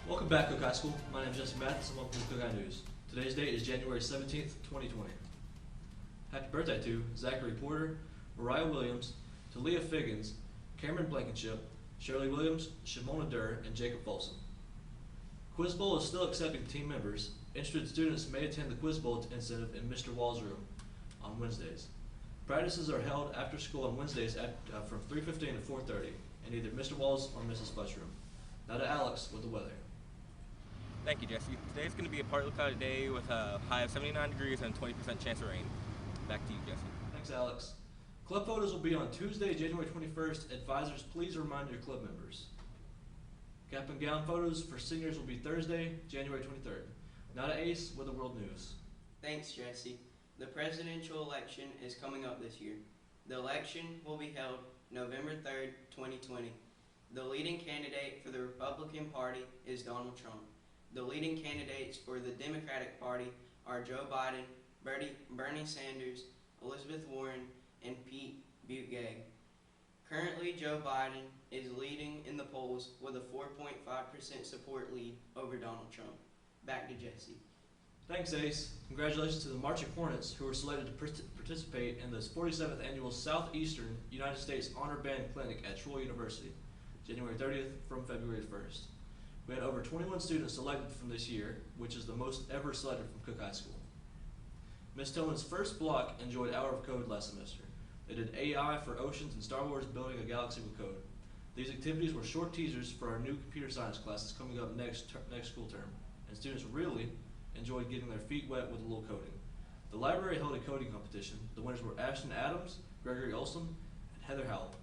Welcome back, Cook High School. My name is Jesse Mathis and welcome to Cook High News. Today's date is January 17th, 2020. Happy birthday to Zachary Porter, Mariah Williams, Talia Figgins, Cameron Blankenship, Shirley Williams, Shimona Durr, and Jacob Folsom. Quiz Bowl is still accepting team members. Interested students may attend the Quiz Bowl incentive in Mr. Wall's room on Wednesdays. Practices are held after school on Wednesdays from 3:15 to 4:30 in either Mr. Wall's or Mrs. Butt's room. Now to Alex with the weather. Thank you, Jesse. Today's going to be a partly cloudy day with a high of 79 degrees and a 20% chance of rain. Back to you, Jesse. Thanks, Alex. Club photos will be on Tuesday, January 21st. Advisors, please remind your club members. Cap and gown photos for seniors will be Thursday, January 23rd. Now to Ace with the world news. Thanks, Jesse. The presidential election is coming up this year. The election will be held November 3rd, 2020. The leading candidate for the Republican Party is Donald Trump. The leading candidates for the Democratic Party are Joe Biden, Bernie Sanders, Elizabeth Warren, and Pete Buttigieg. Currently, Joe Biden is leading in the polls with a 4.5% support lead over Donald Trump. Back to Jesse. Thanks, Ace. Congratulations to the Marching Hornets, who were selected to participate in the 47th Annual Southeastern United States Honor Band Clinic at Troy University, January 30th from February 1st. We had over 21 students selected from this year, which is the most ever selected from Cook High School. Ms. Tillman's first block enjoyed Hour of Code last semester. They did AI for Oceans and Star Wars Building a Galaxy with Code. These activities were short teasers for our new computer science classes coming up next school term, and students really enjoyed getting their feet wet with a little coding. The library held a coding competition. The winners were Ashton Adams, Gregory Olson, and Heather Howell.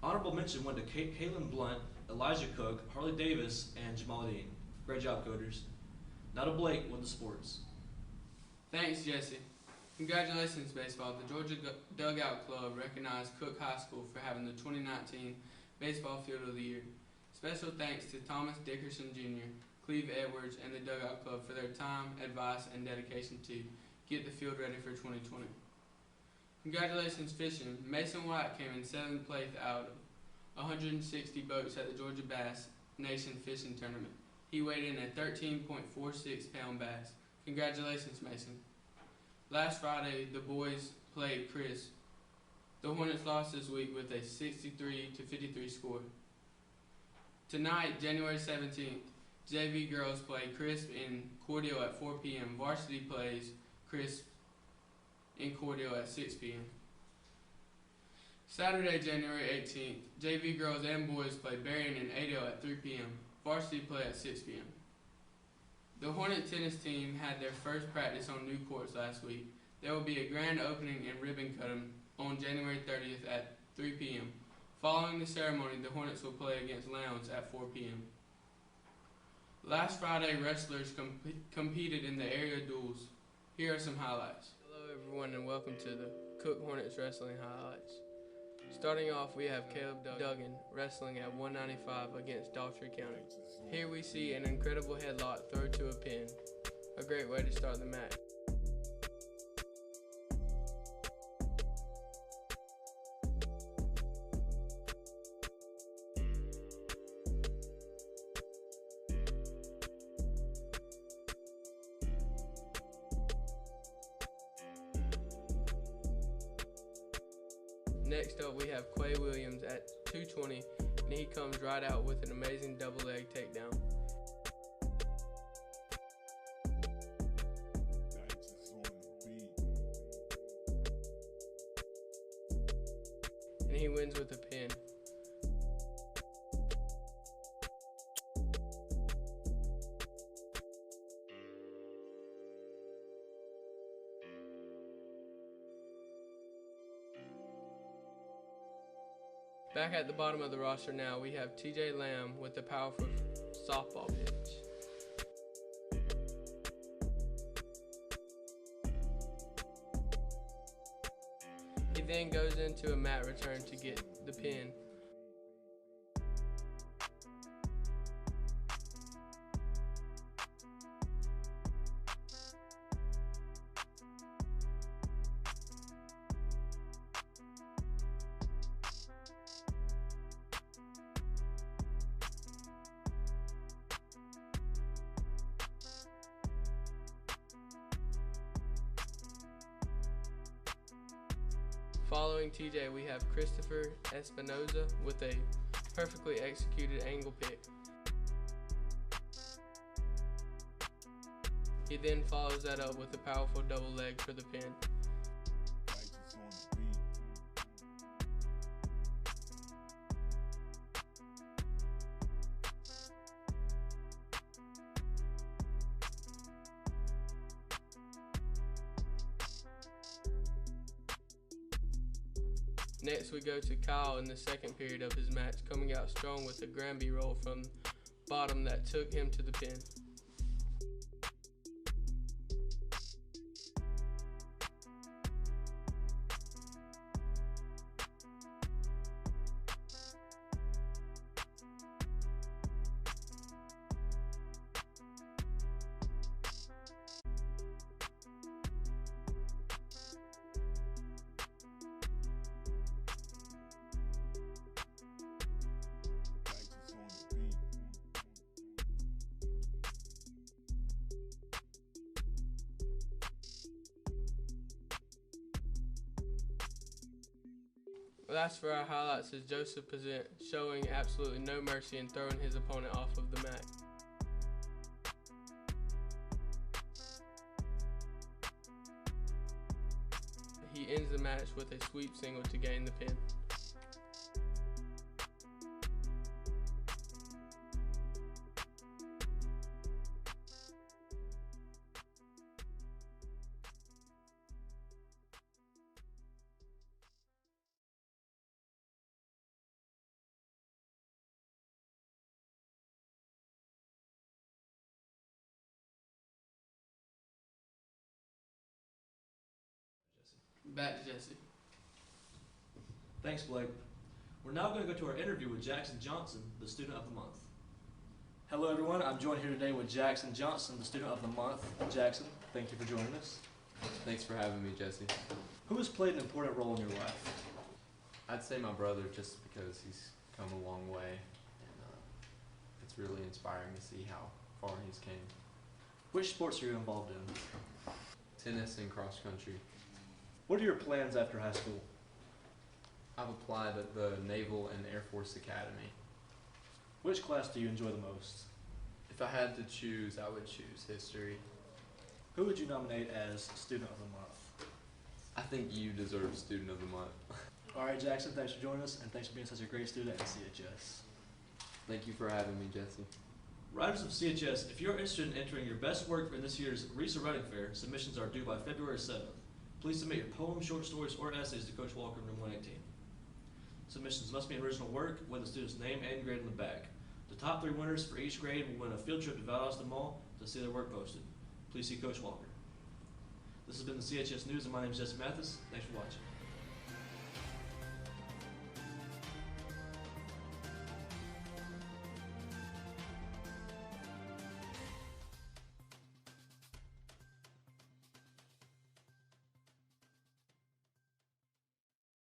Honorable mention went to Kaylin Blunt, Elijah Cook, Harley Davis, and Jamal Dean. Great job, coders. Now to Blake with the sports. Thanks, Jesse. Congratulations, baseball. The Georgia Dugout Club recognized Cook High School for having the 2019 Baseball Field of the Year. Special thanks to Thomas Dickerson Jr., Cleve Edwards, and the Dugout Club for their time, advice, and dedication to get the field ready for 2020. Congratulations, fishing. Mason White came in 7th place out of 160 boats at the Georgia Bass Nation Fishing Tournament. He weighed in a 13.46-pound bass. Congratulations, Mason. Last Friday, the boys played Crisp. The Hornets lost this week with a 63-53 score. Tonight, January 17th, JV girls play Crisp in Cordele at 4 p.m. Varsity plays Crisp in Cordele at 6 p.m. Saturday, January 18th, JV girls and boys play Berrien and Adel at 3 p.m. Varsity play at 6 p.m. The Hornet tennis team had their first practice on new courts last week. There will be a grand opening and ribbon cutting on January 30th at 3 p.m. Following the ceremony, the Hornets will play against Lowndes at 4 p.m. Last Friday, wrestlers competed in the area duels. Here are some highlights. Hello everyone and welcome to the Cook Hornets Wrestling Highlights. Starting off, we have Caleb Duggan wrestling at 195 against Daughtry County. Here we see an incredible headlock throw to a pin. A great way to start the match. Next up, we have Quay Williams at 220, and he comes right out with an amazing double leg takedown. And he wins with a pin. Back at the bottom of the roster now, we have TJ Lamb with the powerful softball pitch. He then goes into a mat return to get the pin. Following TJ, we have Christopher Espinoza with a perfectly executed angle pick. He then follows that up with a powerful double leg for the pin. Next we go to Kyle in the second period of his match, coming out strong with a Granby roll from bottom that took him to the pin. Last for our highlights is Joseph Pazent, showing absolutely no mercy and throwing his opponent off of the mat. He ends the match with a sweep single to gain the pin. Back to Jesse. Thanks, Blake. We're now going to go to our interview with Jackson Johnson, the Student of the Month. Hello, everyone. I'm joined here today with Jackson Johnson, the Student of the Month. Jackson, thank you for joining us. Thanks for having me, Jesse. Who has played an important role in your life? I'd say my brother, just because he's come a long way, and it's really inspiring to see how far he's came. Which sports are you involved in? Tennis and cross country. What are your plans after high school? I've applied at the Naval and Air Force Academy. Which class do you enjoy the most? If I had to choose, I would choose history. Who would you nominate as Student of the Month? I think you deserve Student of the Month. All right, Jackson, thanks for joining us, and thanks for being such a great student at CHS. Thank you for having me, Jesse. Riders of CHS, if you're interested in entering your best work in this year's RESA Writing Fair, submissions are due by February 7th. Please submit your poems, short stories, or essays to Coach Walker in room 118. Submissions must be original work with the student's name and grade on the back. The top 3 winners for each grade will win a field trip to Valdosta Mall to see their work posted. Please see Coach Walker. This has been the CHS News, and my name is Jesse Mathis. Thanks for watching.